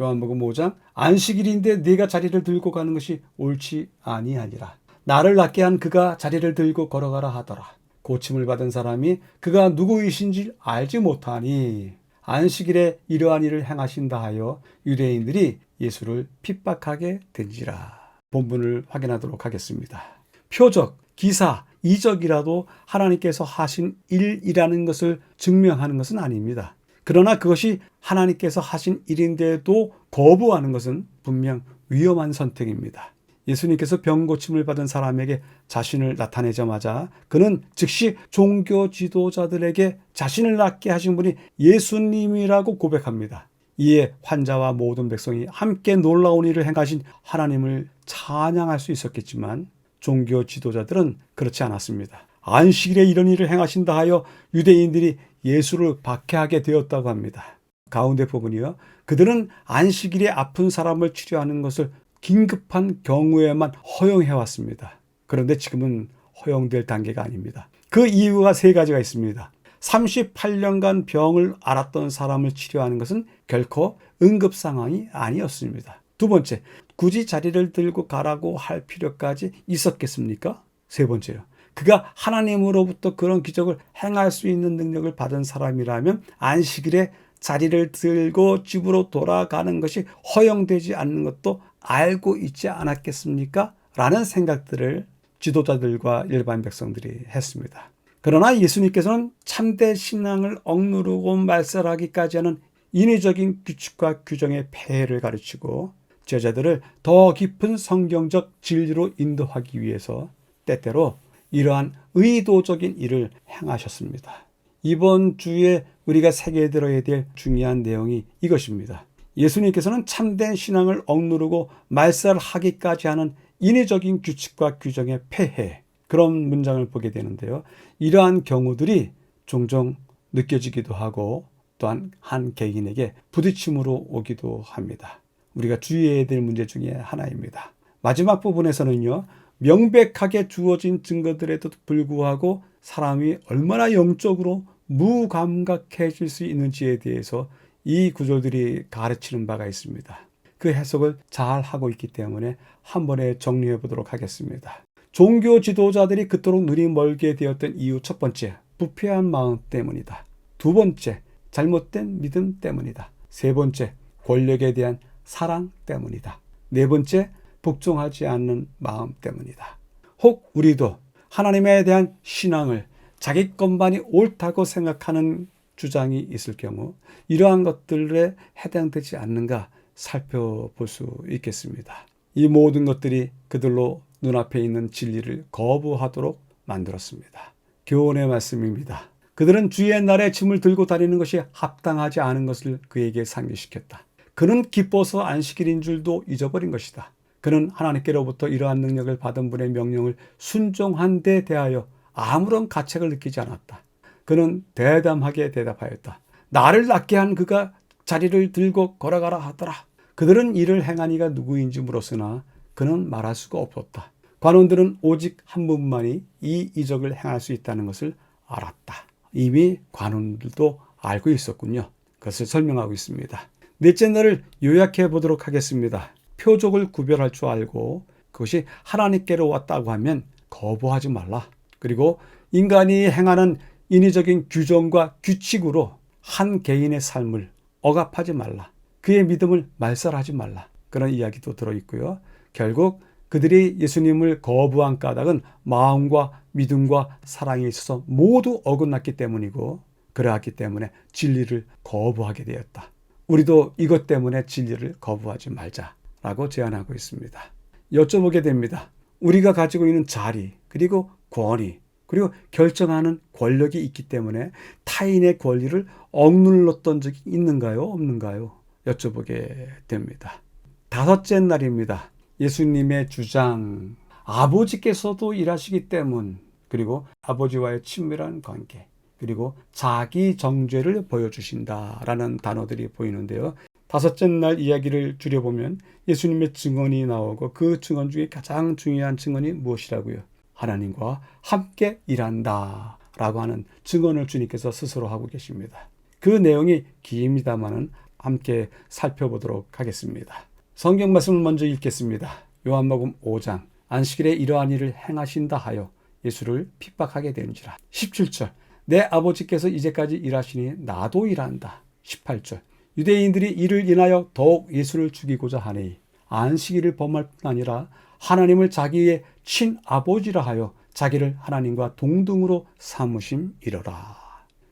요한복음 5장 안식일인데 네가 자리를 들고 가는 것이 옳지 아니하니라. 나를 낫게 한 그가 자리를 들고 걸어가라 하더라. 고침을 받은 사람이 그가 누구이신지 알지 못하니 안식일에 이러한 일을 행하신다 하여 유대인들이 예수를 핍박하게 된지라. 본문을 확인하도록 하겠습니다. 표적, 기사, 이적이라도 하나님께서 하신 일이라는 것을 증명하는 것은 아닙니다. 그러나 그것이 하나님께서 하신 일인데도 거부하는 것은 분명 위험한 선택입니다. 예수님께서 병 고침을 받은 사람에게 자신을 나타내자마자 그는 즉시 종교 지도자들에게 자신을 낫게 하신 분이 예수님이라고 고백합니다. 이에 환자와 모든 백성이 함께 놀라운 일을 행하신 하나님을 찬양할 수 있었겠지만 종교 지도자들은 그렇지 않았습니다. 안식일에 이런 일을 행하신다 하여 유대인들이 예수를 박해하게 되었다고 합니다. 가운데 부분이요. 그들은 안식일에 아픈 사람을 치료하는 것을 긴급한 경우에만 허용해왔습니다. 그런데 지금은 허용될 단계가 아닙니다. 그 이유가 세 가지가 있습니다. 38년간 병을 앓았던 사람을 치료하는 것은 결코 응급 상황이 아니었습니다. 두 번째, 굳이 자리를 들고 가라고 할 필요까지 있었겠습니까? 세 번째요. 그가 하나님으로부터 그런 기적을 행할 수 있는 능력을 받은 사람이라면 안식일에 자리를 들고 집으로 돌아가는 것이 허용되지 않는 것도 알고 있지 않았겠습니까? 라는 생각들을 지도자들과 일반 백성들이 했습니다. 그러나 예수님께서는 참된 신앙을 억누르고 말살하기까지 하는 인위적인 규칙과 규정의 폐해를 가르치고 제자들을 더 깊은 성경적 진리로 인도하기 위해서 때때로 이러한 의도적인 일을 행하셨습니다. 이번 주에 우리가 새겨들어야 될 중요한 내용이 이것입니다. 예수님께서는 참된 신앙을 억누르고 말살하기까지 하는 인위적인 규칙과 규정의 폐해, 그런 문장을 보게 되는데요. 이러한 경우들이 종종 느껴지기도 하고 또한 한 개인에게 부딪힘으로 오기도 합니다. 우리가 주의해야 될 문제 중에 하나입니다. 마지막 부분에서는요. 명백하게 주어진 증거들에도 불구하고 사람이 얼마나 영적으로 무감각해질 수 있는지에 대해서 이 구절들이 가르치는 바가 있습니다. 그 해석을 잘 하고 있기 때문에 한 번에 정리해 보도록 하겠습니다. 종교 지도자들이 그토록 눈이 멀게 되었던 이유 첫 번째, 부패한 마음 때문이다. 두 번째, 잘못된 믿음 때문이다. 세 번째, 권력에 대한 사랑 때문이다. 네 번째, 복종하지 않는 마음 때문이다. 혹 우리도 하나님에 대한 신앙을 자기 것만이 옳다고 생각하는 주장이 있을 경우 이러한 것들에 해당되지 않는가 살펴볼 수 있겠습니다. 이 모든 것들이 그들로 눈앞에 있는 진리를 거부하도록 만들었습니다. 교훈의 말씀입니다. 그들은 주의 날에 짐을 들고 다니는 것이 합당하지 않은 것을 그에게 상기시켰다. 그는 기뻐서 안식일인 줄도 잊어버린 것이다. 그는 하나님께로부터 이러한 능력을 받은 분의 명령을 순종한 데 대하여 아무런 가책을 느끼지 않았다. 그는 대담하게 대답하였다. 나를 낫게 한 그가 자리를 들고 걸어가라 하더라. 그들은 이를 행한 이가 누구인지 물었으나 그는 말할 수가 없었다. 관원들은 오직 한 분만이 이 이적을 행할 수 있다는 것을 알았다. 이미 관원들도 알고 있었군요. 그것을 설명하고 있습니다. 넷째 날을 요약해 보도록 하겠습니다. 표적을 구별할 줄 알고 그것이 하나님께로 왔다고 하면 거부하지 말라. 그리고 인간이 행하는 인위적인 규정과 규칙으로 한 개인의 삶을 억압하지 말라. 그의 믿음을 말살하지 말라. 그런 이야기도 들어있고요. 결국 그들이 예수님을 거부한 까닭은 마음과 믿음과 사랑에 있어서 모두 어긋났기 때문이고, 그러했기 때문에 진리를 거부하게 되었다. 우리도 이것 때문에 진리를 거부하지 말자라고 제안하고 있습니다. 여쭤보게 됩니다. 우리가 가지고 있는 자리, 그리고 권위, 그리고 결정하는 권력이 있기 때문에 타인의 권리를 억눌렀던 적이 있는가요? 없는가요? 여쭤보게 됩니다. 다섯째 날입니다. 예수님의 주장, 아버지께서도 일하시기 때문, 그리고 아버지와의 친밀한 관계, 그리고 자기 정죄를 보여주신다라는 단어들이 보이는데요. 다섯째 날 이야기를 줄여보면 예수님의 증언이 나오고, 그 증언 중에 가장 중요한 증언이 무엇이라고요? 하나님과 함께 일한다 라고 하는 증언을 주님께서 스스로 하고 계십니다. 그 내용이 깁니다마는 함께 살펴보도록 하겠습니다. 성경 말씀을 먼저 읽겠습니다. 요한복음 5장, 안식일에 이러한 일을 행하신다 하여 예수를 핍박하게 되는지라. 17절, 내 아버지께서 이제까지 일하시니 나도 일한다. 18절, 유대인들이 이를 인하여 더욱 예수를 죽이고자 하니 안식일을 범할 뿐 아니라 하나님을 자기의 친아버지라 하여 자기를 하나님과 동등으로 삼으심이로라.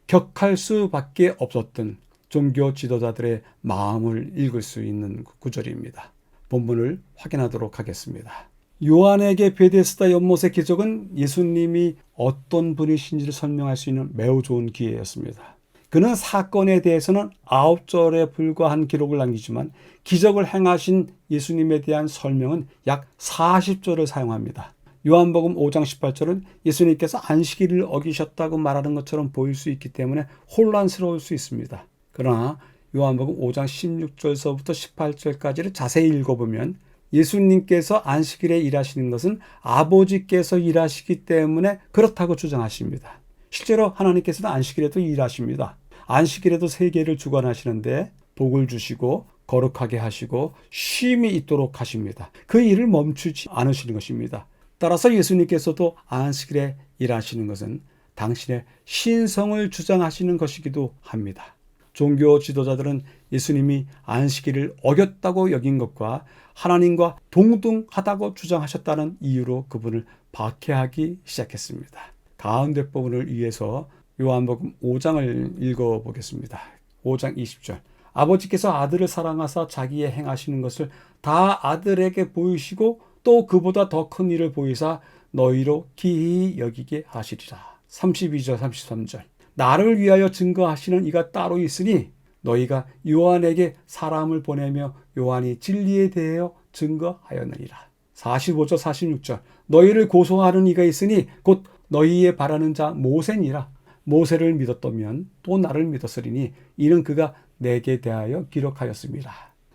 격할 수밖에 없었던 종교 지도자들의 마음을 읽을 수 있는 구절입니다. 본문을 확인하도록 하겠습니다. 요한에게 베데스다 연못의 기적은 예수님이 어떤 분이신지를 설명할 수 있는 매우 좋은 기회였습니다. 그는 사건에 대해서는 9절에 불과한 기록을 남기지만 기적을 행하신 예수님에 대한 설명은 약 40절을 사용합니다. 요한복음 5장 18절은 예수님께서 안식일을 어기셨다고 말하는 것처럼 보일 수 있기 때문에 혼란스러울 수 있습니다. 그러나 요한복음 5장 16절서부터 18절까지를 자세히 읽어보면 예수님께서 안식일에 일하시는 것은 아버지께서 일하시기 때문에 그렇다고 주장하십니다. 실제로 하나님께서는 안식일에도 일하십니다. 안식일에도 세계를 주관하시는데 복을 주시고 거룩하게 하시고 쉼이 있도록 하십니다. 그 일을 멈추지 않으시는 것입니다. 따라서 예수님께서도 안식일에 일하시는 것은 당신의 신성을 주장하시는 것이기도 합니다. 종교 지도자들은 예수님이 안식일을 어겼다고 여긴 것과 하나님과 동등하다고 주장하셨다는 이유로 그분을 박해하기 시작했습니다. 가운데 부분을 위해서 요한복음 5장을 읽어보겠습니다. 5장 20절, 아버지께서 아들을 사랑하사 자기의 행하시는 것을 다 아들에게 보이시고 또 그보다 더 큰 일을 보이사 너희로 기히 여기게 하시리라. 32절 33절, 나를 위하여 증거하시는 이가 따로 있으니 너희가 요한에게 사람을 보내며 요한이 진리에 대하여 증거하였느니라. 45절 46절, 너희를 고소하는 이가 있으니 곧 너희의 바라는 자 모세니라. 모세를 믿었다면 또 나를 믿었으리니 이는 그가 내게 대하여 기록하였습니다.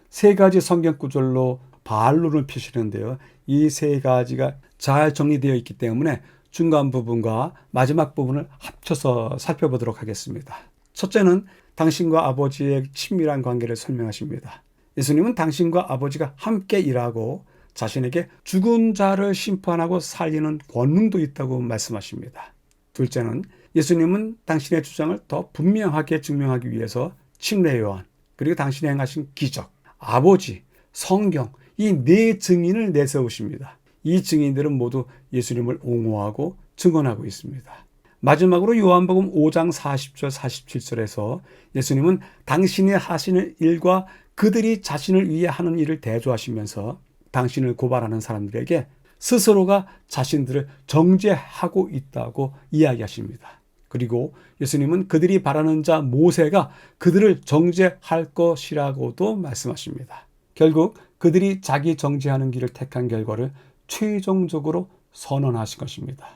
세 가지 성경 구절로 반론을 펴시는데요. 이 세 가지가 잘 정리되어 있기 때문에 중간 부분과 마지막 부분을 합쳐서 살펴보도록 하겠습니다. 첫째는 당신과 아버지의 친밀한 관계를 설명하십니다. 예수님은 당신과 아버지가 함께 일하고 자신에게 죽은 자를 심판하고 살리는 권능도 있다고 말씀하십니다. 둘째는 예수님은 당신의 주장을 더 분명하게 증명하기 위해서 침례 요한, 그리고 당신이 행하신 기적, 아버지, 성경, 이 네 증인을 내세우십니다. 이 증인들은 모두 예수님을 옹호하고 증언하고 있습니다. 마지막으로 요한복음 5장 40절 47절에서 예수님은 당신이 하시는 일과 그들이 자신을 위해 하는 일을 대조하시면서 당신을 고발하는 사람들에게 스스로가 자신들을 정죄하고 있다고 이야기하십니다. 그리고 예수님은 그들이 바라는 자 모세가 그들을 정죄할 것이라고도 말씀하십니다. 결국 그들이 자기 정죄하는 길을 택한 결과를 최종적으로 선언하신 것입니다.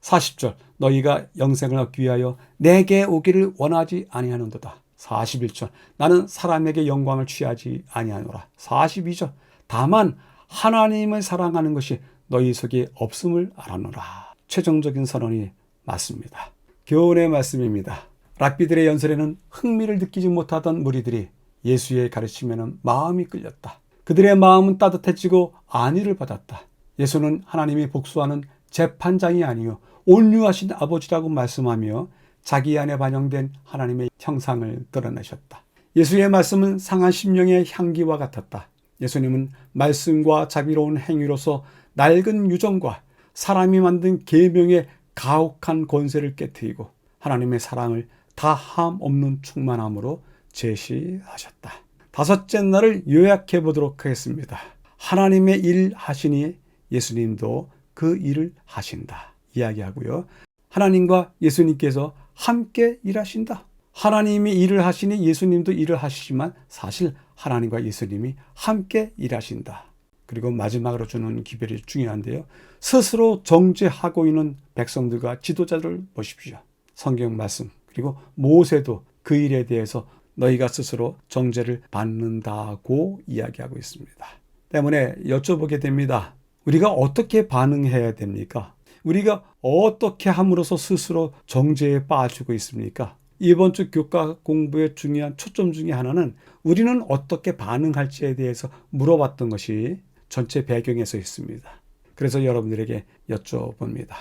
40절, 너희가 영생을 얻기 위하여 내게 오기를 원하지 아니하는도다. 41절, 나는 사람에게 영광을 취하지 아니하노라. 42절, 다만 하나님을 사랑하는 것이 너희 속에 없음을 알아노라. 최종적인 선언이 맞습니다. 교훈의 말씀입니다. 랍비들의 연설에는 흥미를 느끼지 못하던 무리들이 예수의 가르침에는 마음이 끌렸다. 그들의 마음은 따뜻해지고 안위를 받았다. 예수는 하나님이 복수하는 재판장이 아니요 온유하신 아버지라고 말씀하며 자기 안에 반영된 하나님의 형상을 드러내셨다. 예수의 말씀은 상한 심령의 향기와 같았다. 예수님은 말씀과 자비로운 행위로서 낡은 유정과 사람이 만든 계명의 가혹한 권세를 깨트리고 하나님의 사랑을 다함 없는 충만함으로 제시하셨다. 다섯째 날을 요약해 보도록 하겠습니다. 하나님의 일 하시니 예수님도 그 일을 하신다 이야기하고요. 하나님과 예수님께서 함께 일하신다. 하나님이 일을 하시니 예수님도 일을 하시지만 사실 하나님과 예수님이 함께 일하신다. 그리고 마지막으로 주는 기별이 중요한데요. 스스로 정죄하고 있는 백성들과 지도자들을 보십시오. 성경 말씀 그리고 모세도 그 일에 대해서 너희가 스스로 정죄를 받는다고 이야기하고 있습니다. 때문에 여쭤보게 됩니다. 우리가 어떻게 반응해야 됩니까? 우리가 어떻게 함으로써 스스로 정죄에 빠지고 있습니까? 이번 주 교과 공부의 중요한 초점 중에 하나는 우리는 어떻게 반응할지에 대해서 물어봤던 것이 전체 배경에서 있습니다. 그래서 여러분들에게 여쭤봅니다.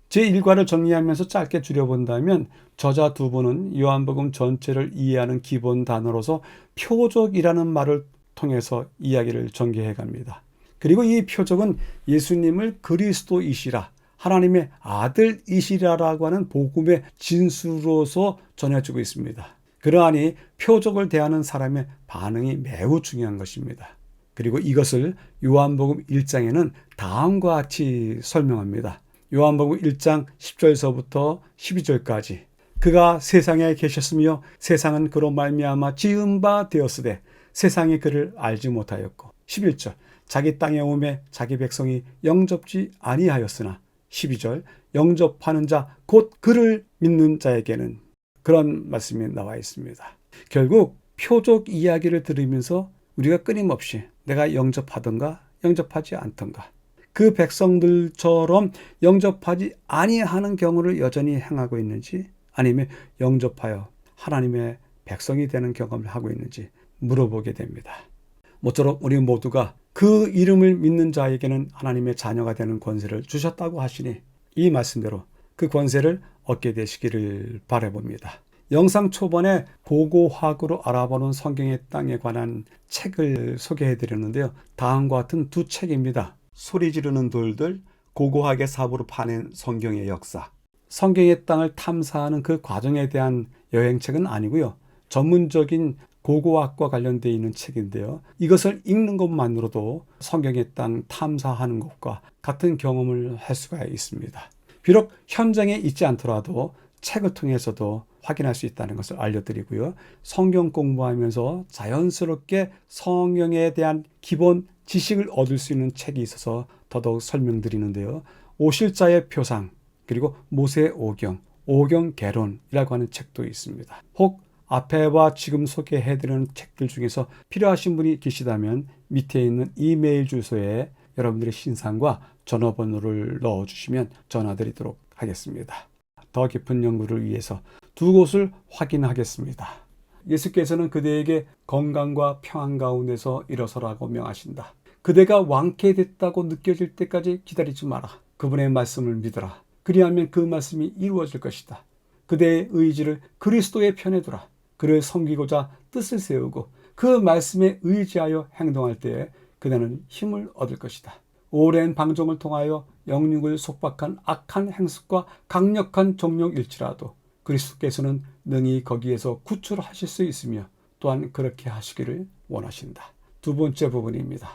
제1과를 정리하면서 짧게 줄여본다면 저자 두 분은 요한복음 전체를 이해하는 기본 단어로서 표적이라는 말을 통해서 이야기를 전개해 갑니다. 그리고 이 표적은 예수님을 그리스도이시라 하나님의 아들이시라라고 하는 복음의 진수로서 전해지고 있습니다. 그러하니 표적을 대하는 사람의 반응이 매우 중요한 것입니다. 그리고 이것을 요한복음 1장에는 다음과 같이 설명합니다. 요한복음 1장 10절서부터 12절까지 그가 세상에 계셨으며 세상은 그로 말미암아 지은 바 되었으되 세상이 그를 알지 못하였고 11절 자기 땅에 오매 자기 백성이 영접지 아니하였으나 12절 영접하는 자 곧 그를 믿는 자에게는 그런 말씀이 나와 있습니다. 결국 표적 이야기를 들으면서 우리가 끊임없이 내가 영접하던가 영접하지 않던가 그 백성들처럼 영접하지 아니하는 경우를 여전히 행하고 있는지 아니면 영접하여 하나님의 백성이 되는 경험을 하고 있는지 물어보게 됩니다. 모쪼록 우리 모두가 그 이름을 믿는 자에게는 하나님의 자녀가 되는 권세를 주셨다고 하시니 이 말씀대로 그 권세를 얻게 되시기를 바라봅니다. 영상 초반에 고고학으로 알아보는 성경의 땅에 관한 책을 소개해 드렸는데요. 다음과 같은 두 책입니다. 소리 지르는 돌들, 고고학의 사부로 파낸 성경의 역사. 성경의 땅을 탐사하는 그 과정에 대한 여행책은 아니고요. 전문적인 고고학과 관련되어 있는 책인데요. 이것을 읽는 것만으로도 성경의 땅 탐사하는 것과 같은 경험을 할 수가 있습니다. 비록 현장에 있지 않더라도 책을 통해서도 확인할 수 있다는 것을 알려드리고요. 성경 공부하면서 자연스럽게 성경에 대한 기본 지식을 얻을 수 있는 책이 있어서 더더욱 설명드리는데요. 오실자의 표상, 그리고 모세 오경, 오경 개론이라고 하는 책도 있습니다. 혹 앞에와 지금 소개해드리는 책들 중에서 필요하신 분이 계시다면 밑에 있는 이메일 주소에 여러분들의 신상과 전화번호를 넣어주시면 전화드리도록 하겠습니다. 더 깊은 연구를 위해서 두 곳을 확인하겠습니다. 예수께서는 그대에게 건강과 평안 가운데서 일어서라고 명하신다. 그대가 완쾌됐다고 느껴질 때까지 기다리지 마라. 그분의 말씀을 믿어라. 그리하면 그 말씀이 이루어질 것이다. 그대의 의지를 그리스도의 편에 두라. 그를 섬기고자 뜻을 세우고 그 말씀에 의지하여 행동할 때에 그대는 힘을 얻을 것이다. 오랜 방종을 통하여 영육을 속박한 악한 행습과 강력한 정욕일지라도 그리스도께서는 능히 거기에서 구출하실 수 있으며 또한 그렇게 하시기를 원하신다. 두 번째 부분입니다.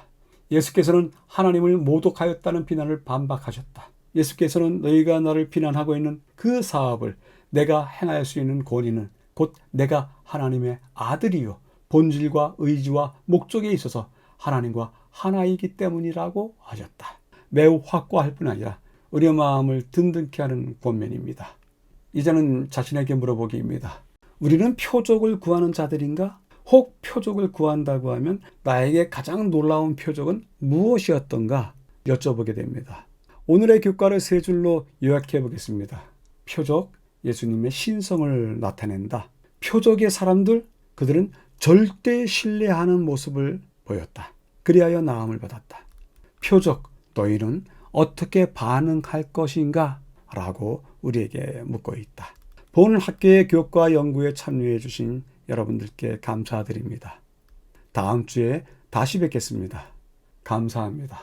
예수께서는 하나님을 모독하였다는 비난을 반박하셨다. 예수께서는 너희가 나를 비난하고 있는 그 사업을 내가 행할 수 있는 권위는 곧 내가 하나님의 아들이요 본질과 의지와 목적에 있어서 하나님과 하나이기 때문이라고 하셨다. 매우 확고할 뿐 아니라 우리의 마음을 든든케 하는 권면입니다. 이제는 자신에게 물어보기입니다. 우리는 표적을 구하는 자들인가? 혹 표적을 구한다고 하면 나에게 가장 놀라운 표적은 무엇이었던가 여쭤보게 됩니다. 오늘의 교과를 세 줄로 요약해 보겠습니다. 표적, 예수님의 신성을 나타낸다. 표적의 사람들, 그들은 절대 신뢰하는 모습을 보였다. 그리하여 나음을 받았다. 표적, 너희는 어떻게 반응할 것인가? 라고 우리에게 묻고 있다. 본 학계의 교육과 연구에 참여해 주신 여러분들께 감사드립니다. 다음 주에 다시 뵙겠습니다. 감사합니다.